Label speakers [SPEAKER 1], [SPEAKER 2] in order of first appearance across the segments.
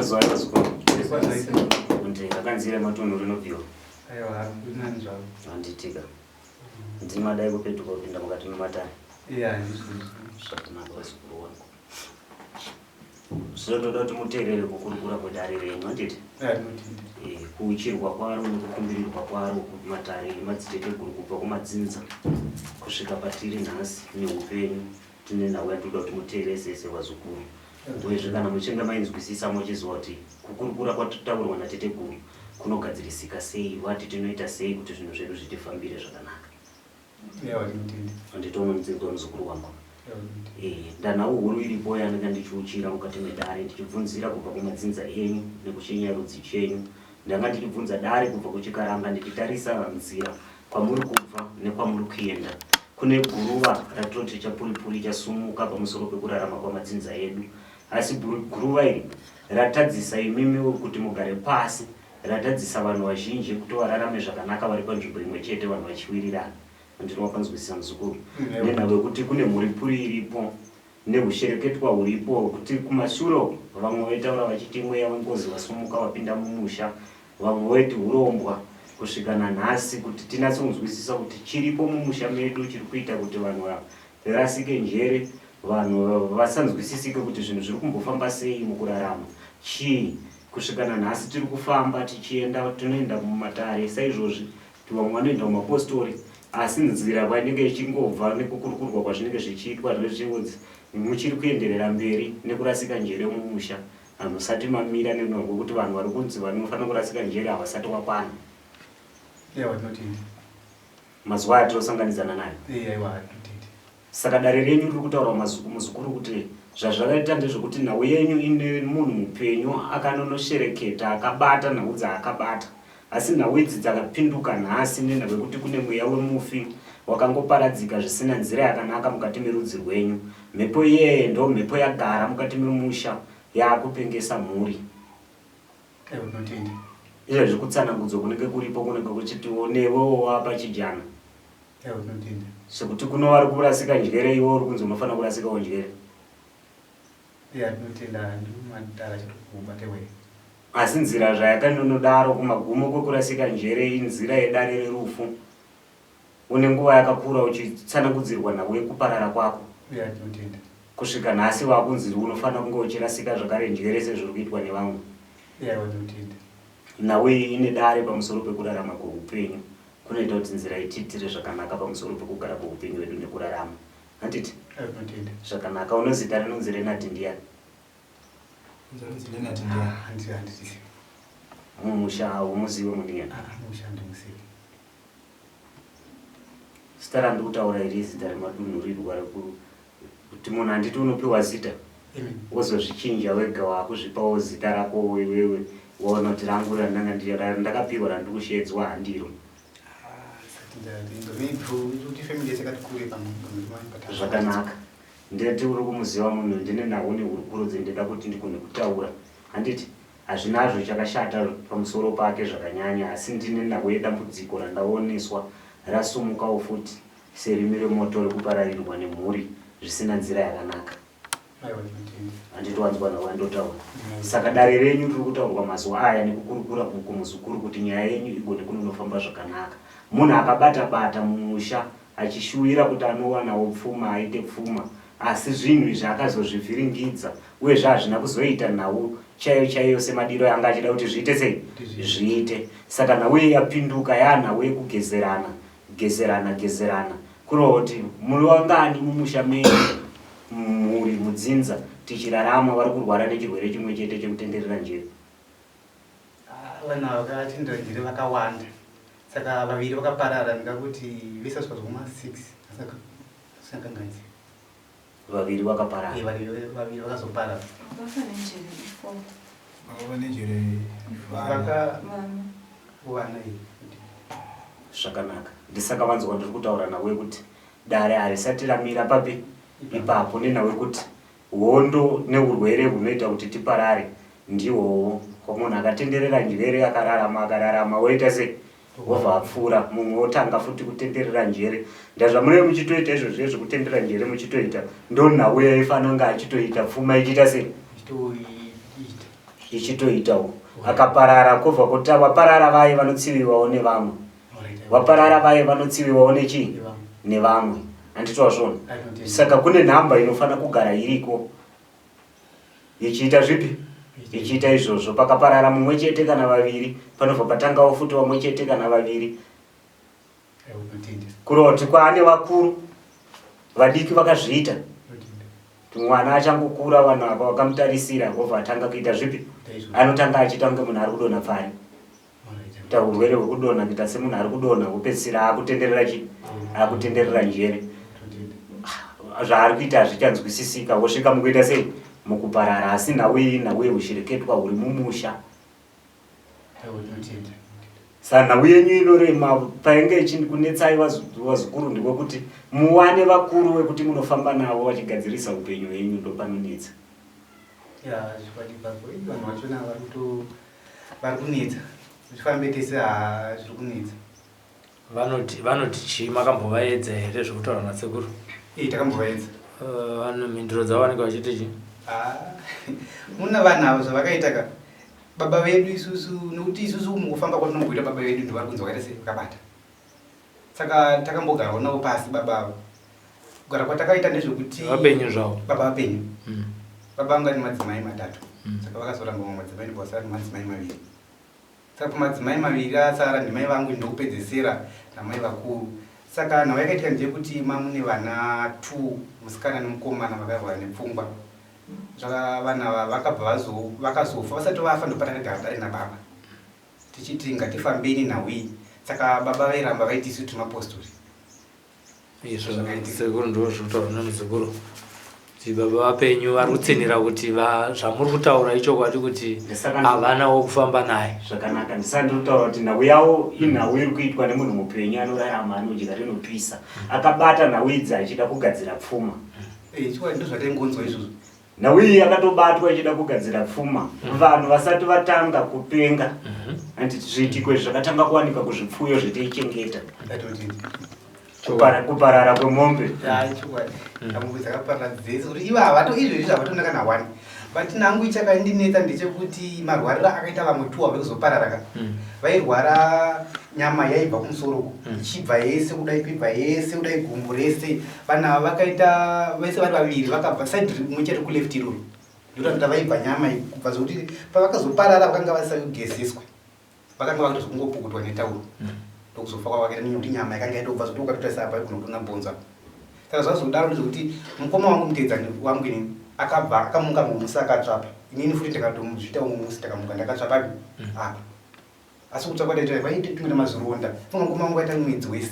[SPEAKER 1] mazuva akazukuru kuti akanzira matunhu rinovhiwa handitika ndimadai kupetuka kupinda mukati mematare zvakanaka vazukuru wangu zvinotoda kuti muteerere kukurukura kwedare renyu handiti kuuchirwa kwaro nekukumbirirwa kwaro kumatare emadziteteguru kubva kumadzinza kusvika patiri nhasi neupenyu tine nhau yatoda kuti muteerere sese vazukuru uyezve kana muchinge mainzwisisa muchiziva kuti kukurukura kwatotaurwa nateteguru kunogadzirisika sei vati tinoita sei kuti zvinhu zvedu zvitifambire zvakanaka handitonomudzirwa muzukuru wangu ndanhau huru iripo yandanga ndichiuchira mukati medare ndichibvunzira kubva kumadzinza enyu nekuchinyarudzi chenyu ndanga ndichibvunza dare kubva kuchikaranga ndichitarisa nzira kwamuri kubva nekwamuri kuenda kune guruva ratoti chapuripuri chasumuka pamusoro pekurarama kwamadzinza edu asi guruva iri ratadzisa imimi kuti mugare pasi ratadzisa vanhu vazhinji kuti vararame zvakanaka vari panzvimbo imwe chete vanhu vachiwirirana ndinowakanzwisisa muzukuru nenhau kuti kune mhuripuri iripo neushereketwa huripo kuti kumashure vamwe vaitaura vachiti mweya wengozi wasumuka wapinda mumusha vamwe vaiti urombwa kusvika nanhasi kuti tinatsokunzwisisa kuti chiripo mumusha medu chiri kuita kuti vanhu varasike njere vanhu vasanzwisisike kuti zvinhu zviri kumbofamba sei mukurarama chii kusvika nanhasi tiri kufamba tichienda tinoenda mumatare saizvozvi vamwe vanoenda mumapostori asi nzira painenge ichingobva nekukurukurwa kwazvinenge zvichiitwa zvinenge zvichingodzi muchiri kuenderera mberi nekurasika njere mumusha hamusati mamira nenhongo kuti vanhu vari kunzi vanofanira kurasika njere havasati wakwana mazuva atinosanganidzana nayo saka dare renyu riri kutaura muzukuru kuti zvazvakaita ndezvekuti nhau yenyu ine munhu mupenyu akanonoshereketa akabata nhau dzaakabata asi nhau idzi dzakapinduka nhasi nenhau yekuti kune mweya wemufi wakangoparadzika zvisina nzira yakanaka mukati merudzi rwenyu mhepo iyeye ndo mhepo yagara mukati memusha yaakupengesa mhuri izvezvi kutsanangudzo kunenge kuripo kunenge kuchitiwo newewo wapachijana sekuti kuno vari kurasika njere iwo uri kunzi unofanira kurasikawo njere asi nzira zvayakanonodaro kumagumo kwekurasika njere inzira yedare rerufu une nguva yakakura uchitsanangudzirwa nhau yekuparara kwako kusvika nhasi vakunzi unofanira kunge uchirasika zvakare njere sezviri kuitwa nevamwe nhau iyi ine dare pamusoro pekurarama kweupenyu kunoita kuti nzira itiitire zvakanaka pamusoro pekugara kweupenyu hwedu nekurarama handiti zvakanaka unozita rinonzi renati ndiani mumusha haumuziwe muniya zita randikutaura iri zita remadunhu rirwa rekuru kuti munhu handiti unopiwa zita wozozvichinja wega wakuzvipawo zita rako wewewe waona kuti rangu randakapirwa randikushedzwa handiro zvakanaka ndeti uri kumuziva munhu ndine nhau nehurukuro dzendida kuti ndigone kutaura handiti hazvinazvo chakashata pamusoro pake zvakanyanya asi ndine nhau yedambudziko randaoneswa rasumukawo futi serimi remoto rekupararirwa nemhuri zvisina nzira yakanaka handiti wanzwa nhau yandotaura saka dare renyu riri kutaurwa mazuva aya nekukurukura uku muzukuru kuti nyaya yenyu igone kunonofamba zvakanaka munhu akabata-bata mumusha achishuvira kuti anowanawo pfuma aite pfuma asi zvinhu izvi akazozvivhiringidza uyezve hazvina kuzoita nhau chaiyo semadiro yanga achida kuti zviite sei zviite saka nhau iyi yapinduka yanhau yekugezerana gezerana kurova kuti muri wangani mumusha menyu mhuri mudzinza tichirarama vari kurwara nechirwere chimwe chete chekutenderera njere
[SPEAKER 2] vanhu vakatendera njere vakawanda saka vaviri vakaparara ndikakuti vese zvazvoma 6 sakanganzi
[SPEAKER 1] vaviri vakaparara
[SPEAKER 2] vaviri vakazoparara vana
[SPEAKER 1] zvakanaka ndisaka vanzwa ndiri kutaura nawe kuti dare harisati ramira papi ipapo nenhau yekuti hondo neurwere hunoita kuti tiparare ndihwowo munhu akatenderera njere akararama woita sei wobva apfuura mumwe wotanga futi kutenderera njere ndazvamunenge muchitoita izvozvo zvekutenderera njere muchitoita ndo nhau yaifanira kunge achitoita pfuma ichiita sei ichitoitawo akaparara kubva kuti waparara vaye vanotsiviwawo nevamwe waparara vaye vanotsiviwawo nevamwe anditwa zvona. Saka kune nhamba inofana kugara iriko ichiita zvipi ichiita izvozvo. Pakaparara mumwe chete kana vaviri panobva patangawo futi vamwe chete kana vaviri kurova kuti kwaane vakuru vadiki vakazviita mwana achangokura vanhu apa vakamutarisira obva atanga kuita zvipi anotanga achiita kunge munhu ari kudonha pfari kuita urwere hwekudonha kuita semunhu ari kudonha wopedzisira akutenderera njere zvaari kuita hazvichanzwisisika wosvika mukuita sei mukuparara asi nhauye huchireketwa huri mumusha. Saka nhau yenyu inorema painge kunetsai vazukuru ndikokuti muwane vakuru vekuti munofamba navo vachigadzirisa upenyu hwenyu ndo panonetsa.
[SPEAKER 2] Vanhu vachona vari kunetsa zvifambe tese zviri kunetsa.
[SPEAKER 3] Vanoti chii makambovaedza here zvekutaura nasekuru?
[SPEAKER 2] Takambovaedza.
[SPEAKER 3] Vanhu mhinduro dzavo vanenge vachiita chii?
[SPEAKER 2] Muna vanhu avo zvavakaita ka baba vedu isusu nokuti isusu mukufamba kwatinomboita baba vedu ndo vari kunzi vakaita sei vakabata. Saka takambogarawo navo pasi baba avo kugara kwatakaita ndezvekuti
[SPEAKER 3] vapenyu zvavo
[SPEAKER 2] baba vapenyu baba vanga ane madzimai matatu saka vakazoramba mamwe madzimai ndovasara nemadzimai maviri. Saka pamadzimai maviri asara ndimai vangu ndokupedzesera namai vakuru. Saka nhau yakaitika ndeyekuti mamune vana 2 musikana nemukomana vakarwara nepfungwa. Saka vanhu ava vakabva vakazofa vasati vafa ndopatakagara dare nababa tichiti ngatifambeni nhau iyi. Saka baba vairamba vaiti isu tiri mapostori.
[SPEAKER 3] Izvo sekuru ndo zvekutaura namuzukuru kuti baba vapenyu vari kutsinira kuti zvamuri kutaura ichokwadi kuti havanawo kufamba naye.
[SPEAKER 1] Zvakanaka ndisandinotaura kuti nhau yavo inhau iri kuitwa nemunhu mupenyu anorarama anodya rinopisa akabata nhau idzi achida kugadzira pfuma.
[SPEAKER 2] Chikwadi ndo zvataingonzwa izvozvo.
[SPEAKER 1] Nhau iyi yakatobatwa ichida kugadzira pfuma vanhu vasati vatanga kupenga handiti zviitiko izvi zvakatanga kuwanika kuzvipfuyo zveteichengeta kuparara kwemombe.
[SPEAKER 2] Chikwadi amwe dzakaparara dzese kuti ivo izvezvi zvavatondaka na1 but nangu ichakaindinetsa ndechekuti marwariro akaita vamwe 2 vekuzoparara ka vairwara nyama yaibva kumusoro ichibva yese kudai kuibva yese kudai gumbu rese. Vanhu ava vakaita vese vari vaviri vakabva side rimwe chete kuleft iroro ndokuti vaibva nyama kubva zokuti pavakazoparara vakanga vasagezeswa vakanga vakuita zvokungopukutwa netauro ndokuzofa kwavakaita nekuti nyama yakanga yaitobva zoti ukatotarisa apa kunotonga bhonza. Saka zvazodaro ndezvekuti mukoma wangu mutedzani wangu ini akabva akamuka mumusi akatsvapa inini futi ndikatomuzvita mumusi ndakamuka ndakatsvapa apa asi kutsva kwadaita vaitituina mazironda funga mukoma wangu aita mwedzi wese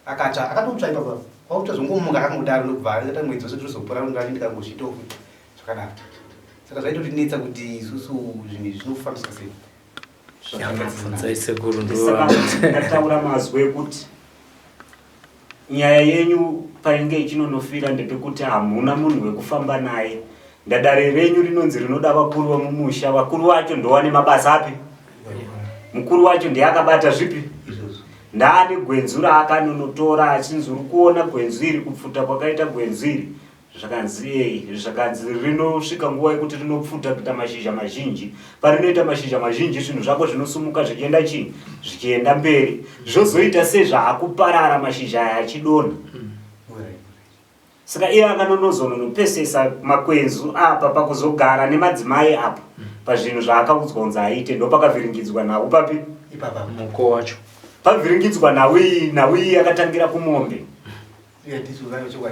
[SPEAKER 2] akatsva akatotsva ipapa kwakuta zvongomuka akangodaro ndokubva aita mwedzi wese tozopora ngani ndikangozvitofu zvakadaro. Saka zvaitotinetsa kuti isusu zvinhu zvinofambiswa sei.
[SPEAKER 3] Sekuru
[SPEAKER 1] ndataura mazwi ekuti nyaya yenyu painge ichinonofira ndepekuti hamuna munhu wekufamba naye. Ndadare renyu rinonzi rinoda vakuru vamumusha. Vakuru vacho ndowane mabasa api? Mukuru wacho ndiye akabata zvipi? Ndaane gwenzu raakanonotora achinzi uri kuona gwenzu iri kupfuta kwakaita gwenzu iri zvakanzi rinosvika nguva yekuti rinopfuta kuita mashizha mazhinji. Parinoita mashizha mazhinji zvinhu zvako zvinosumuka zvichienda chii zvichienda mberi zvozoita sezvaakuparara mashizha aya achidonha. Saka iye akanonozonopesesa makwenzu apa pakuzogara nemadzimai apa pazvinhu zvaakaudzwa kunzi aite ndopakavhiringidzwa nhau papi
[SPEAKER 2] ipapa
[SPEAKER 3] muko wacho
[SPEAKER 1] pavhiringidzwa nhau iyi yakatangira kumombe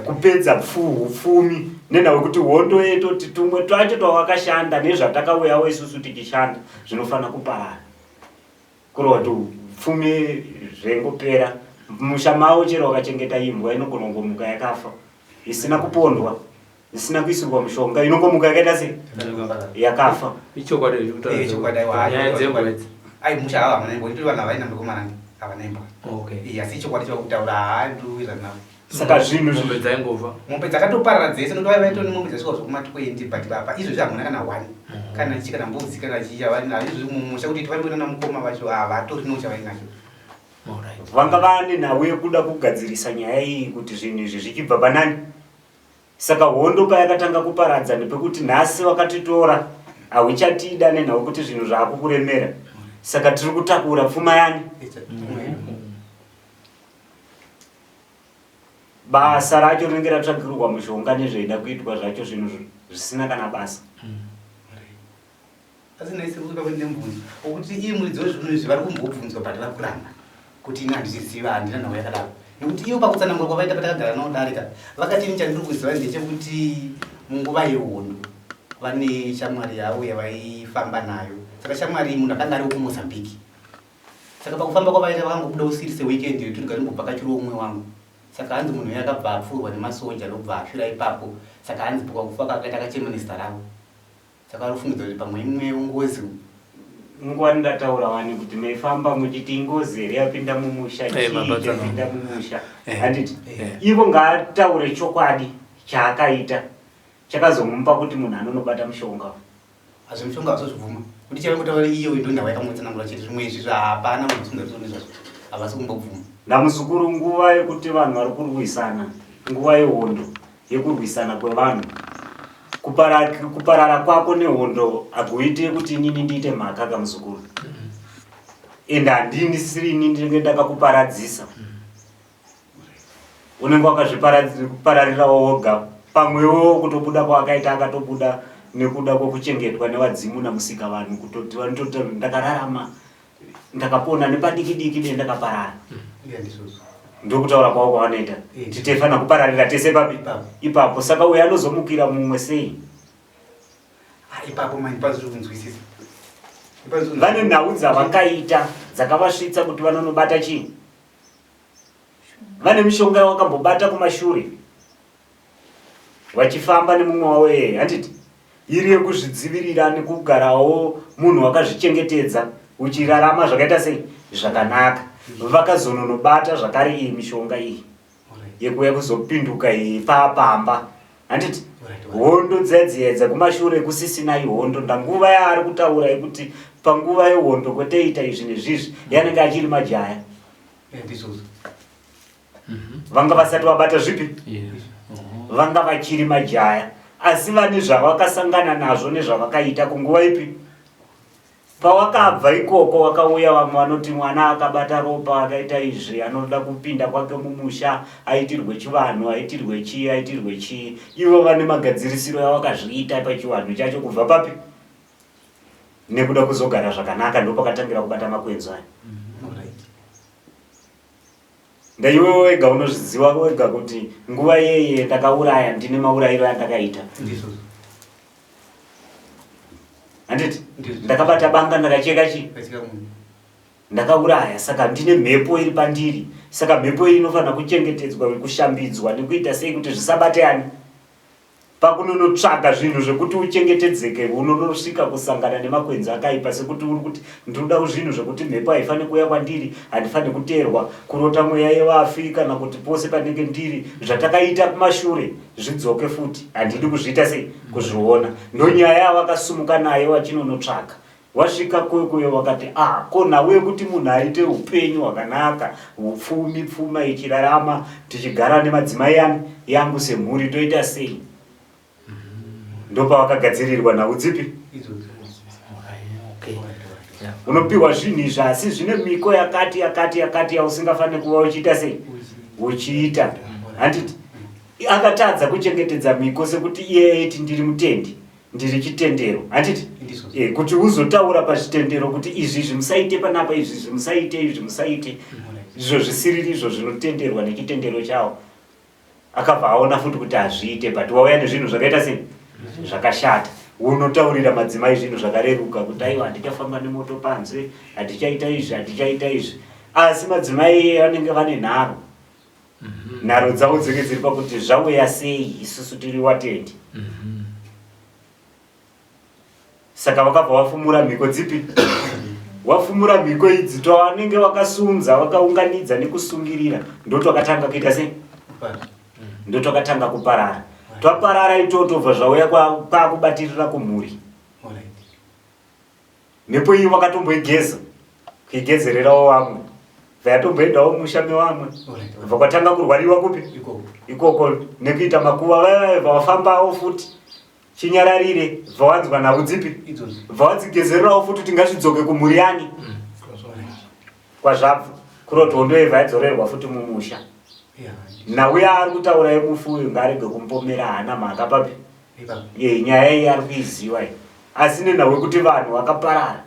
[SPEAKER 1] kupedza upfumi nenhau yekuti hondo yetoti tumwe twacho twawakashanda nezvatakauyawo isusu tichishanda zvinofana kuparara kurova kuti upfumi zvengopera. Musha mavo chero wakachengeta imbwa inogona kungomuka yakafa isina kupondwa isina kuisirwa mushonga inongomuka yakaita sei yakafa.
[SPEAKER 3] ichokwadi
[SPEAKER 2] musha ava havana imbwa vanhu havaina ndokomanani havana imbwa asi ichokwadi chakutaura haandiwiranavo.
[SPEAKER 1] Saka zvinhu
[SPEAKER 3] mombe dzaingova
[SPEAKER 2] mombe dzakatoparara dzese nokuti vaitoni mombe dzasvika zvokuma20 but papa izvozvi hamuna kana 1 kana chichi kana mbudzi kana chicha varina izvozvi mumusha kuti tivaimboina namukoma vacho havatorino chavainacho.
[SPEAKER 1] Vanga vane nhau yekuda kugadzirisa nyaya iyi kuti zvinhu izvi zvichibva panani. Saka hondo payakatanga kuparadza ndepekuti nhasi vakatitora auchatida nenhau kuti zvinhu zvaakukuremera saka tiri kutakura pfuma yani basa racho rinenge ratsvagirwa mushonga nezveida kuitwa zvacho zvinhu zvisina kana basa
[SPEAKER 2] asi naisi kuka kwende mbunzi okuti iye muridzi wezvinhu izvi vari kumbobvunzwa pati vakuramba kuti ina handichiziva handina nhau yakadaro nekuti iyo pakutsanangura kwavaita patakagara nao darika vakati ini chandiri kuziva ndechekuti munguva yehondo vane shamwari yavo yavaifamba nayo saka shamwari munhu akanga ari wekumozambiki saka pakufamba kwavaita vakangobuda usirise weekend yetu ndikangobva kachiro umwe wangu saka hanzi munhu yakabva apfurwa nemasoja ndobva ashira ipapo saka hanzi pakakufa kakaita kacheminista ravo saka varifungidza kuti pamwe imwe ngozi
[SPEAKER 1] nguva ndataura wani kuti meifamba muchiti ingozi here yapinda mumusha yapinda mumusha handiti ivo ngaataure chokwadi chaakaita chakazomupa kuti munhu anonobata mushonga
[SPEAKER 2] hazvo mushonga hazozvibvuma kuti chavangotaura iyo ndo ndava yakamutsanangura chete zvimwe izvi zvaapana musingarizvazvo havasi kumbobvuma
[SPEAKER 1] namuzukuru nguva yekuti vanhu vari kurwisana nguva yehondo yekurwisana kwevanhu kuparara kwako nehondo hakuite kuti inini ndiite mhaka kamuzukuru ende handisiri ini ndinenge ndakakuparadzisa unenge wakazvipararirawo woga pamwewo kutobuda kwakaita akatobuda nekuda kwekuchengetwa nevadzimu namusika vanhu kutoti vanototi ndakararama ndakapona nepadiki diki dendakaparara ndokutaura kwavo kwavanoita titefanira kupararira tese papi ipapo saka uyo anozomukira mumwe sei vane nhau dzavakaita dzakavasvitsa kuti vanonobata chii vane mishonga wakambobata kumashure vachifamba nemumwe wavo handiti iri yekuzvidzivirira nekugarawo munhu wakazvichengetedza uchirarama zvakaita sei zvakanaka vakazononobata zvakare iyi mishonga iyi yekuya kuzopinduka iyi papamba handiti hondo dzedzedza kumashure kusisina ihondo ndanguva yaari kutaura yekuti panguva yehondo kweteita izvi nezvizvi yanenge achiri majaya vanga vasati vabata zvipi vanga vachiri majaya asi vane zvavakasangana nazvo nezvavakaita kunguva ipi pawakabva ikoko wakauya vamwe vanoti mwana akabata ropa akaita izvi anoda kupinda kwake mumusha aitirwe chivanhu aitirwe chii ivo vane magadzirisiro yavakazviita pachivanhu chacho kubva papi nekuda kuzogara zvakanaka ndopakatangira kubata makwenzo aya ndaiwewo wega unozviziva wega kuti nguva yeye ndakauraya ndine maurayiro andakaita handiti ndakabata banga ndakacheka chi ndakauraya saka ndine mhepo iri pandiri saka mhepo iyi inofanira kuchengetedzwa kushambidzwa nekuita sei kuti zvisabate ani pakunonotsvaga zvinhu zvekuti uchengetedzeke unonosvika kusangana nemakwenzi akaipa sekuti uri kuti ndinoda zvinhu zvekuti mhepo haifani kuuya kwandiri handifani kuteerwa kurota mweya yevafi kana kuti pose panenge ndiri zvatakaita kumashure zvidzoke futi handidi kuzviita sei kuzviona ndonyaya yavakasumuka nayo vachinonotsvaga wasvika kwekuyo wakati konawe kuti munhu aite upenyu hwakanaka upfumi pfuma ichirarama tichigara nemadzimai yangu semhuri toita sei ndopavakagadzirirwa nhau dzipi unopiwa zvinhu izvi asi zvine miko yakati yausingafaniri kuva uchiita sei uchiita handiti akatadza kuchengetedza miko sekuti iye eiti ndiri mutendi ndiri chitendero handiti kuti uzotaura pachitendero kuti izvi musaite panapa izvi musaite izvi musaite izvo zvisiriri izvo zvinotenderwa nechitendero chavo akabva aona futi kuti hazviite but wauya nezvinhu zvakaita sei zvakashata unotaurira madzimai zvinhu zvakareruka kuti aiwa handichafamba nemoto panze handichaita izvi asi madzimai vanenge vane nharo dzavo dzinenge dziri pakuti zvauya sei isusu tiri watendi saka vakabva vafumura mhiko dzipi wafumura mhiko idzi twavanenge vakasunza vakaunganidza nekusungirira ndotwakatanga kuita sei ndotwakatanga kuparara twaparara itotobva zvauya kwakubatirira kumhuri mhepo iyi vakatomboigeza kuigezererawo vamwe vayatomboendawo musha mevamwe bva kwatanga kurwariwa kupi ikoko nekuita makuva vaibva vafambawo futi chinyararire bvawanzwa nhau dzipi bvawadzigezererawo futi kuti ngazvidzoke kumhuri yani kwazvabva kuroti hondoyevha yadzorerwa futi mumusha. Nhau yaari kutaura yemufuyo ngaarege kumpomera hana mhaka papi nyaya iyi ari kuiziva iyi. Asi nenhau yekuti vanhu vakaparara,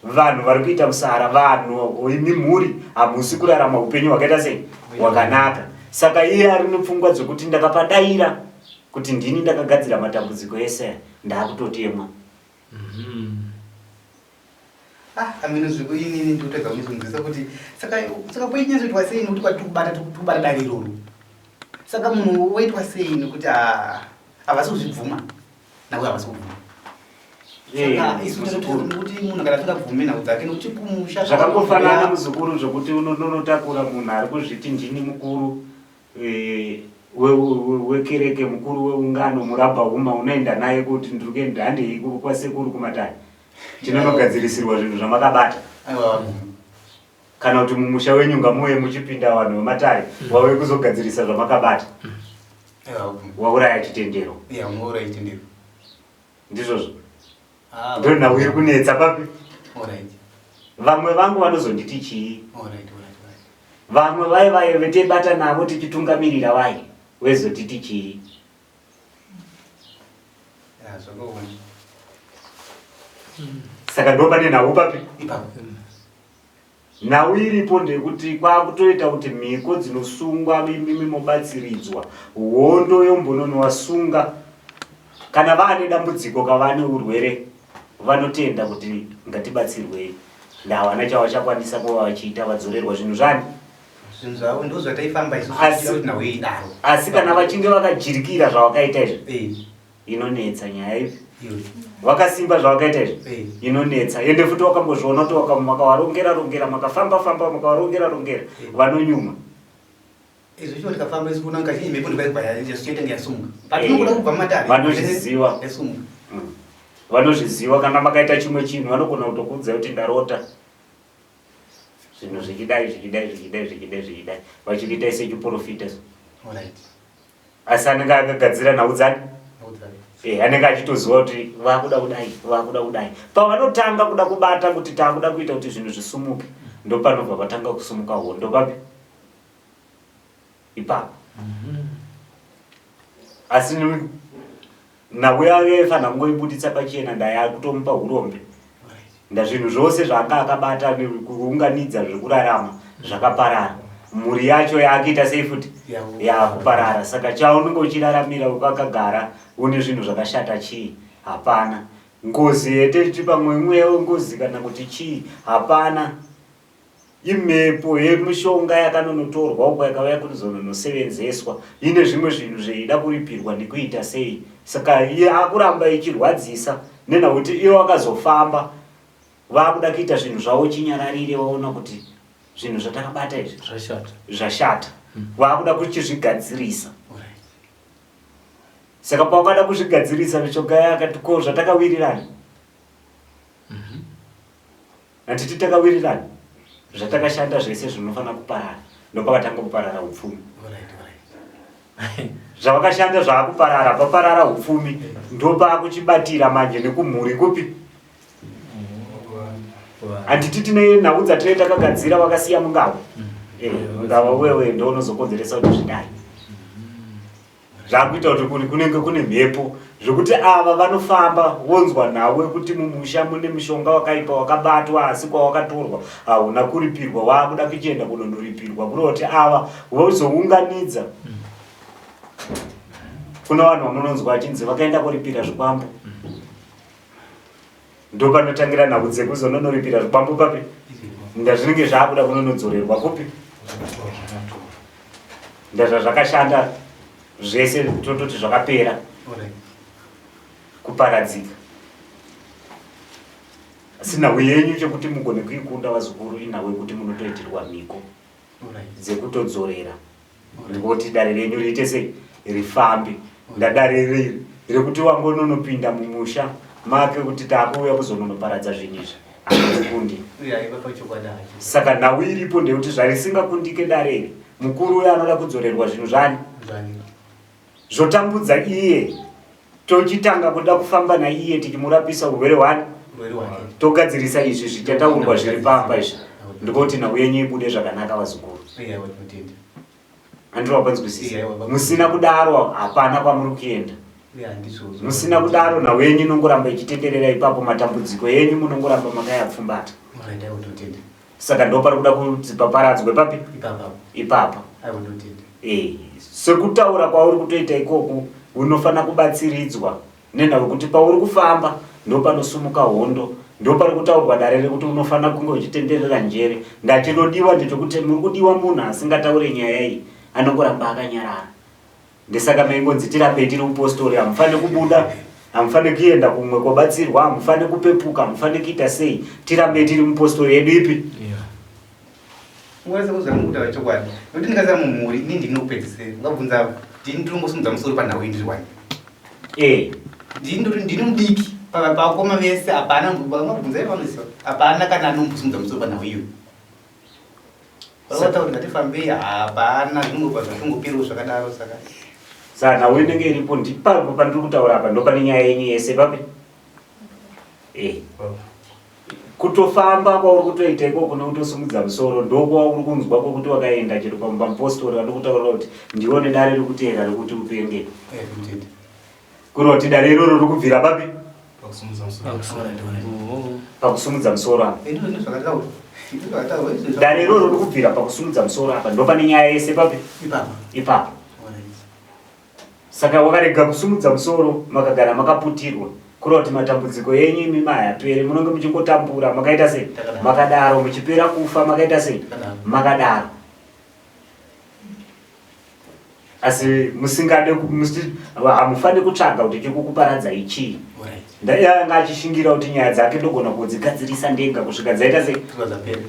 [SPEAKER 1] vanhu vari kuita musara, vanhu mimhuri hamusi kurarama upenyu hwakaita sei hwakanaka. Saka iye ari nepfungwa dzekuti ndakapadaira kuti ndini ndakagadzira matambudziko ese ndaakutotemwa.
[SPEAKER 2] Amino zviko inini ndotega kunizungisa kuti saka poinyazvoitwa sei nokuti kwatikubata dare iroro. Saka munhu woitwa sei nokuti havasi kuzvibvuma nawe havasi kubvuma. Kuti munhu kana asingabvume nhau dzake nokuti kumusha
[SPEAKER 1] zvakangofanana muzukuru zvokuti unotakura munhu ari kuzviti ndini mukuru wekereke, mukuru weungano, murabha huma, unoenda naye kuti ndiri handei kwasekuru kumatare tinonogadzirisirwa zvinhu zvamakabata. Kana kuti mumusha wenyu ngamuye muchipinda vanhu vematare wave kuzogadzirisa zvamakabata wauraya chitendero. Ndizvozvo ndo nhau iri kunetsa papi. Vamwe vangu vanozonditi chii, vamwe vai vetebata navo tichitungamirira vai wezotiti chii. Saka ndo pane nhau papi. Nhau iripo ndekuti kwakutoita kuti mhiko dzinosungwa mimobatsiridzwa hondo yombonono wasunga kana vaane dambudziko kavane urwere vanotenda kuti ngatibatsirwei ndawana chawa chakwanisa kuva vachiita vadzorerwa zvinhu zvani
[SPEAKER 2] zvinhu zvavo ndo zvataifamba
[SPEAKER 1] asi kana vachinge vakajirikira zvavakaita izvi inonetsa nyaya ipi. Wakasimba zvavakaita izvi inonetsa. Ende futi wakambozviona kuti makavarongera makafamba makavarongera vanonyuma.
[SPEAKER 2] Izvi choti kafamba isikuona ngachii mhepo ndikwaibva chete ngeyasunga. Patinokuda kubva mumatare
[SPEAKER 1] vanozviziva. Vanozviziva kana makaita chimwe chinhu vanogona kutokudza kuti ndarota. Zvinhu zvichidai vachikuita sechiprofita. Asi anenge akagadzira nhau dzake anenge achitoziva kuti vakuda kudai. Pavanotanga kuda kubata kuti takuda kuita kuti zvinhu zvisumuke ndo panobva patanga kusumuka hondo papi ipapo. Asi nhau yave fana kungoibuditsa pachena ndayakutomupa urombe ndazvinhu zvose zvanga akabata kuunganidza zvekurarama zvakaparara. Mhuri yacho yakuita sei futi yakuparara. Saka chaunenge uchiraramira ukakagara une zvinhu zvakashata chii hapana. Ngozi yete pamwe mwewo ngozi kana kuti chii hapana. Imhepo yemushonga yakanonotorwa uko yakauya kuzononosevenzeswa ine zvimwe zvinhu zveida kuripirwa ndikuita sei. Saka iye akuramba ichirwadzisa nenhau kuti iye wakazofamba vakuda kuita zvinhu zvavo chinyararire vaona kuti zvinhu zvatakabata izvi zvashata vakuda kuchizvigadzirisa. Saka pawakada kuzvigadzirisa mishonga yakati ko zvatakawirirana natiti takawirirana zvatakashanda zvese zvinofana kuparara ndopakatanga kuparara upfumi. Zvavakashanda zvaakuparara paparara upfumi ndopakuchibatira manje nekumhuri kupi. Handiti tine nhau dzatine takagadzira vakasiya mungava ngava wewe ndo unozokonzeresa kuti zvidai. Zvakuita kuti kunenge kune mhepo zvokuti ava vanofamba wonzwa nhau kuti mumusha mune mushonga wakaipa wakabatwa asi kwawakatorwa hauna kuripirwa wakuda kuchienda kunondoripirwa kuroti ava vozounganidza. Kuna vanhu vamunonzwa achinzi vakaenda kuripira zvikwambo ndo panotangira nhau dzekuzononoripira zvikwambo papi ndazvinenge zvaakuda kunonodzorerwa kupi ndazvazvakashanda zvese tototi zvakapera kuparadzika. Asi nhau yenyu chekuti mugone kuikunda vazukuru inhau yekuti munotoitirwa mhiko dzekutodzorera ngekuti dare renyu riite sei rifambe. Ndadare riri rekuti wangononopinda mumusha make kuti takuuya kuzononoparadza zvinhu izvi hakukundi. Saka nhau iripo ndekuti zvarisingakundike darere mukuru uyo anoda kudzorerwa zvinhu zvani zvotambudza iye tochitanga kuda kufamba naiye tichimurapisa urwere hwani togadzirisa izvi zvichataurwa zviri pamba izvi ndikoti nhau yenyu ibude zvakanaka vazukuru. Andiro wapanzwisisa. Musina kudaro hapana kwamuri kuenda. Musina kudaro nhau yenyu inongoramba ichitenderera ipapo, matambudziko yenyu munongoramba makayapfumbata. Saka ndo pari kuda kudzipaparadzwe papi ipapa. Sekutaura kwauri kutoita ikoko unofana kubatsiridzwa nenhau yekuti pauri kufamba ndo panosumuka hondo, ndo pari kutaurwa dare rekuti unofana kunge uchitenderera njere. Ndatinodiwa ndechekuti muri kudiwa munhu asingataure nyaya iyi anongoramba akanyarara. Ndesaka maingonzi tirape tiri mupostori, hamufane kubuda, hamufane kuenda kumwe kobatsirwa, hamufane kupepuka, hamufane kuita sei, tirambe tiri mupostori yedu ipi.
[SPEAKER 2] Mwese kuzwa Ngavataure Chokwadi. Kuti ndikaza mumhuri ini ndinopedzisira. Ngabvunza ndini ndinombosumudza musoro panhau iyi ndiri wani. Ndini mudiki pakoma vese hapana ngabvunza ivanoziva. Hapana kana anombosumudza musoro panhau iyo. Vakataura ngatifambei hapana zvinongobva zvatongopirawo zvakadaro saka.
[SPEAKER 1] Saka nhau inenge iripo ndipapo pandiri kutaura apa ndo pane nyaya yenyu yese papi. Kutofamba kwauri kutoita ikoko nekutosumudza musoro ndokwauri kunzwa kwokuti wakaenda chero pamupostori vari kutaura kuti ndione dare riri kuteera rekuti upenge. Kuroti dare iroro riri kubvira papi pakusumudza musoro apa. Dare iroro riri kubvira pakusumudza musoro apa ndo pane nyaya yese papi ipapo. Saka wakarega kusumudza musoro makagara makaputirwa kuroti matambudziko yenyu imi mahayaperi, munonge muchingotambura makaita sei makadaro, muchipera kufa makaita sei makadaro. Asi musingade hamufane kutsvaga kuti chikukuparadza ichii. Ndanga achishingira kuti nyaya dzake ndogona kudzigadzirisa ndenga kusvika dzaita sei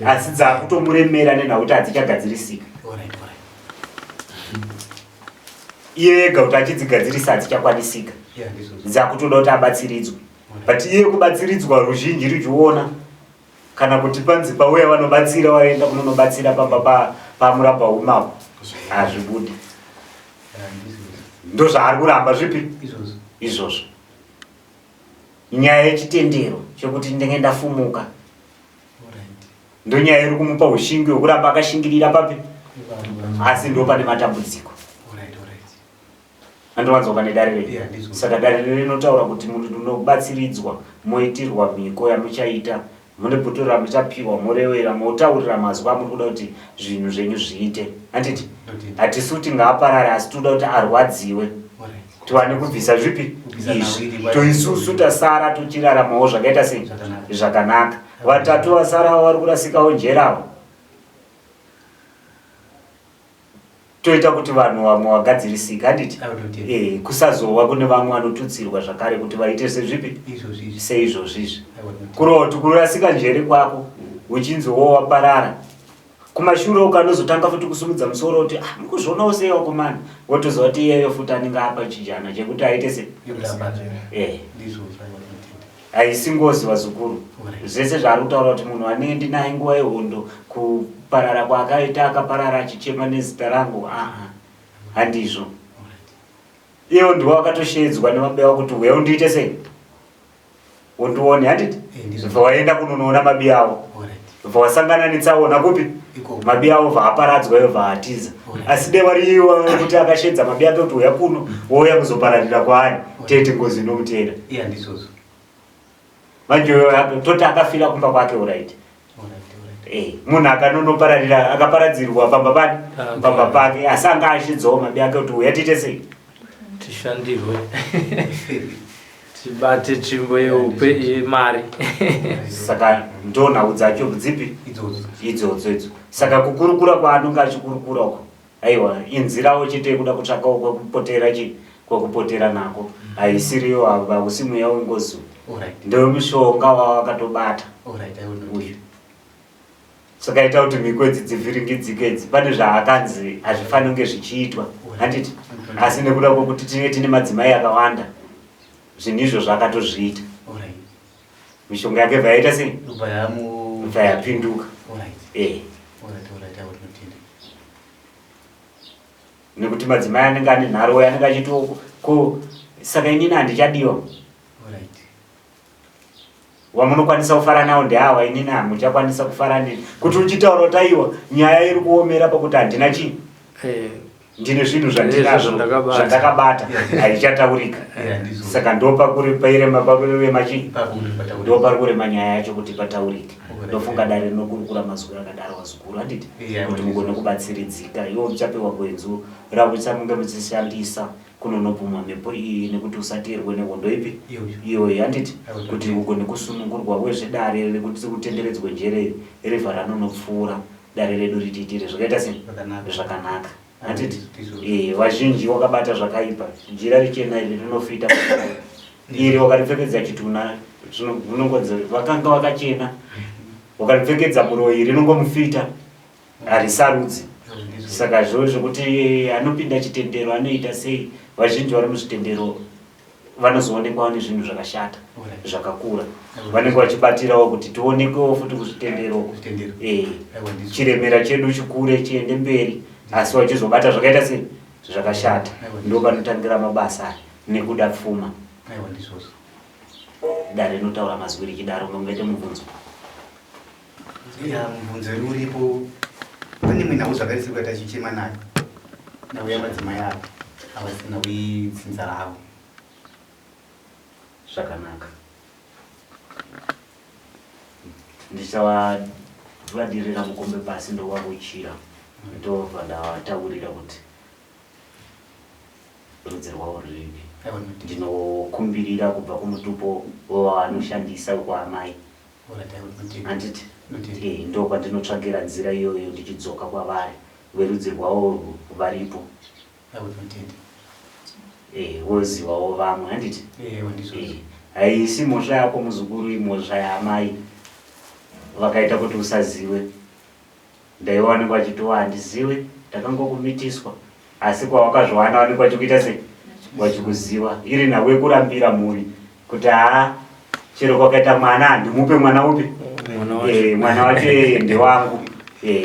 [SPEAKER 1] asi dzakutomuremera nenhau kuti hadzichagadzirisika. Iye ega kuti achidzigadzirisa hadzichakwanisika, dzakutoda kuti abatsiridzwe. But iye kubatsiridzwa ruzhinji ruchiona kana kuti panzi pauya vanobatsira waenda kunonobatsira pamba pamurabha umapo hazvibudi. Ndo zvaari kuramba zvipi izvozvo. Nyaya yechitendero chekuti ndenge ndafumuka ndo nyaya iri kumupa ushingi hwekuramba akashingirira papi, asi ndo pane matambudziko. Andowanzwa pane dare riri. Saka dare riri rinotaura kuti munobatsiridzwa, moitirwa mhiko yamuchaita, mune bhotoro ramuchapiwa, morewera, motaurira mazwa muri kuda kuti zvinhu zvenyu zviite. Handiti hatisi kuti ngaaparare asi toda kuti arwadziwe tiwane kubvisa zvipi izvi, toisusu tasara tochiraramawo zvakaita sei zvakanaka. Vatatu vasarawo vari kurasikawo njerawo. Toita kuti vanhu vamwe vagadzirisika. Handiti kusazowa kune vamwe vanotutsirwa zvakare kuti vaite sezvipi seizvozvizvi. Kuroti kurasika njere kwako uchinziwo waparara kumashure ukanozotanga futi kusumudza musoro kuti mukuzvionawo sei wakomana, wotoziva kuti iyeyo futi anenge apa chijana chekuti aite sei. Haisi ngozi vazukuru. Zvese zvaari kutaura kuti munhu anenge ndinaye nguva yehondo kuparara kwaakaita akaparara achichema nezita rangu handizvo. Iyewo ndiwo wakatoshedzwa nemabeya kuti wewo ndiite sei undione. Handiti bva waenda kunonoona mabiya avo, bva wasangana netsaona kupi mabiya avo vaaparadzwa ivo vaatiza. Asi deva riwa kuti akashedza mabiya ake kuti uya kuno wouya kuzopararira kwaani tete ngozi inomutera. Manje toti akafira kumba kwake uraiti. Munhu akanonopararira akaparadzirwa pamba pani pamba pake asi anga ashidzawo mabiya ake kuti uya tiite sei
[SPEAKER 3] tishandirwe tibate tsvimbo yeupe yemari.
[SPEAKER 1] Saka ndo nhau dzacho dzipi idzodzo idzo. Saka kukurukura kwaanonge achikurukura uko aiwa inzirawo chete yekuda kutsvakawo kwekupotera nako, haisiriyo hausi mweya wengozi. Ndo mushonga wawakatobata uyu. Saka ita kuti mikwedzi dzivhiringidzike idzi pane zvaakanzi hazvifani kunge zvichiitwa. Handiti asi nekuda kwokuti tinenge tine madzimai akawanda zvinhu izvo zvakatozviita. Mishonga yake bva yaita sei bva yapinduka. Nekuti madzimai anenge ane nharo anenge achiti ko saka inini handichadiwa. Wamunokwanisa kufara nawo ndeawa, inini hamuchakwanisa kufara neni. Kuti uchitaura kuti aiwa nyaya iri kuomera pakuti handina chii, ndine zvinhu zvandinazvo zvandakabata haichataurika. Saka ndopakurema machii, ndopari kurema nyaya yacho kuti pataurike. Ndofunga dare rinokurukura mazwi akadaro wazukuru handiti, kuti mugone kubatsiridzika. Iwo muchapewa gwenzu ravo munge muchishandisa kunonopumwa mhepo iyi nekuti usateerwe nehondo ipi iyoyi handiti, kuti ugone kusunungurwa wezvedare rekuti kutenderedzwe njere revha ranonopfuura dare redu ritiitire zvakaita sei zvakanaka handiti. Vazhinji wakabata zvakaipa, jira richena iri rinofita iri wakaripfekedza chituna vakanga vakachena, wakaripfekedza muroi rinongomufita harisarudzi. Saka zvozvo kuti anopinda chitendero anoita sei, vazhinji vari muzvitendero vanozoonekwawo nezvinhu zvakashata zvakakura, vanenge vachibatirawo kuti tionekwewo futi kuzvitendero, chiremera chedu chikure chiende mberi, asi vachizobata zvakaita sei zvakashata. Ndo panotangira mabasa nekuda pfuma. Dare rinotaura mazwi richidaro mungaite mubvunzo.
[SPEAKER 2] Mubvunzo uripo, pane mwinawo zvakarisirwa tachichema nayo nauya madzimai avo avasina wetsinza ravo.
[SPEAKER 1] Zvakanaka, ndichavadirira mukombe pasi ndovakuchira, ndobva ndavataurira kuti rudzi rwavo ruripi. Ndinokumbirira kubva kumutupo wavanoshandisa kwaamai handiti, ndokwa ndinotsvagira nzira iyoyo ndichidzoka kwavari verudzi rwavo varipo, wozivawo vamwe handiti. Haisi mhosva yako muzukuru, imhosva yaamai vakaita kuti usazive. Ndaiva vanenge vachitova handizive, ndakangokumitiswa, asi kwawakazvowana vanenge vachikuita sei vachikuziva. Iri nhau yekurambira mhuri kuti chero kwakaita mwana handimupe mwana upi, mwana wacho ndewangu,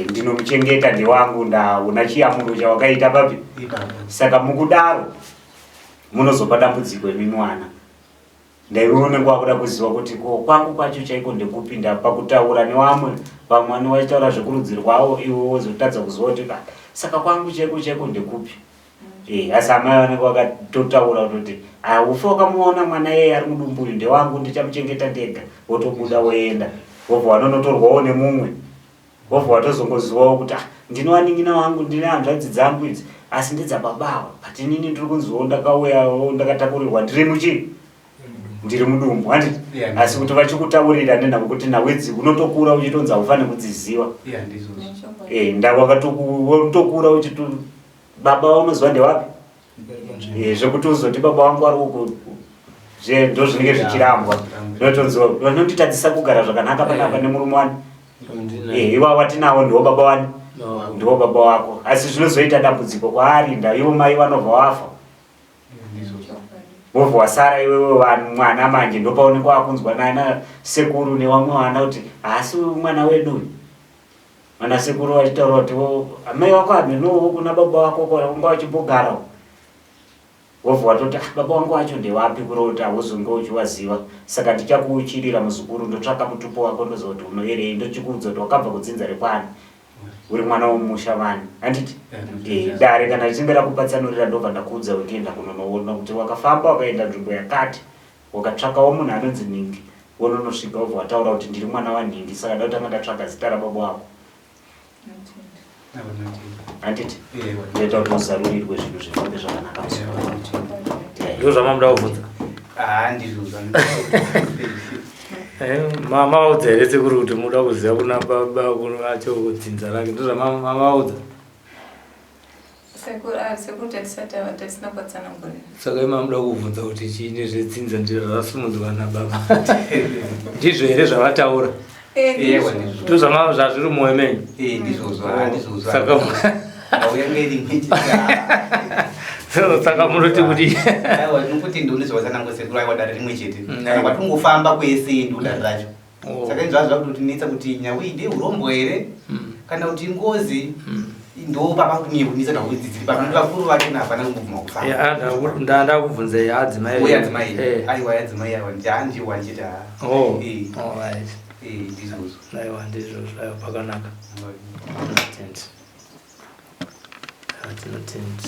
[SPEAKER 1] ndinomuchengeta ndewangu, ndauna chiyamuro chawakaita papi. Saka mukudaro munozopa dambudziko imimi mwana. Ndaione kwakuda kuziva kuti kwangu kwacho chaiko ndekupinda pakutaura nevamwe, vamwe vane vachitaura zvekurudzi rwavo, iwe wozotadza kuziva kuti saka kwangu chaiko ndekupi. Asi amai vanenge vakatotaura kuti ufa wakamuona mwana yeye ari mudumburi ndewangu, ndichamuchengeta ndega, wotobuda woenda, wobva wanonotorwawo nemumwe, wobva watozongozivawo kuti ndinovaning'ina wangu, ndine hanzvadzi dzangu idzi, asi ndedzababawa, but inini ndiri kunzivawo ndakauyawo ndakatakurirwa ndiri muchii, ndiri mudumbu handiti. Asi kuti vachikutaurira nenhavo kuti nawedzi unotokura uchitonzi haufane kudziziva, ndawakatokura uchiti baba unoziva ndewapi, zvekuti uzoti baba wangu ari uko, ndo zvinenge zvichirambwa. Zvinotonziwa vanonditadzisa kugara zvakanaka panapa nemurume wani, iwa watinawo ndiwo baba wani, ndiwo baba wako. Asi zvinozoita dambudziko kwaari, ivo mai vanobva wafa, wobva wasara iwewe mwana manje, ndopaonekwa wakunzwa nana sekuru nevamwe vana kuti asi mwana wedu mana sekuru vachitaura kuti amai wako hamenowo kuna baba wako kwanga wachimbogarawo, wobva watoti baba wangu wacho ndewapi kuroti hauzonge uchiwaziva. Saka ndichakuuchirira muzukuru, ndotsvaka mutupo wako ndoziva kuti unoyerei, ndochikuudza kuti wakabva kudzinza rekwani, uri mwana womusha vani handiti. Dare kana richinge rakupatsanurira ndobva ndakuudza uchienda kunonoona kuti wakafamba wakaenda nzvimbo yakati, wakatsvakawo munhu anonzi Ningi, wononosvika wobva wataura kuti ndiri mwana waNingi, saka ndakutanga ndatsvaga zita rababa wako handiti. Ndoita kuti uzarurirwe zvinhu zvifambe zvakanaka.
[SPEAKER 3] Ndo zvamamuda kuvhunza? Mama vaudza here sekuru kuti muda kuziva kuna baba acho kudzinza rake, ndo zvamama vaudza? Saka ima muda kuvhunza kuti chiine zvedzinza ndizvo zvasimudzwa nababa, ndizvo here zvavataura? Ndo zvazviri mumwoyo menyu? Saka munoti kuti
[SPEAKER 2] nokuti ndonezvavasanangosekuru dare rimwe chete, kana kwatongofamba kwese ndodare racho. Saka inzvazva kuti netsa kuti nyawi ndeurombo here kana kuti ngozi, ndo papa kunyekunisa nakudzidziri pamwe vakuru vacho navana kumbobvuma kufamba
[SPEAKER 3] ndanda kubvunzei adzimai
[SPEAKER 2] yadzimai aiwa yadzimai aiwa njanjiwa nchiti ndizvozvo
[SPEAKER 3] aiwa ndizvozvo aiwa pakanaka tinotenda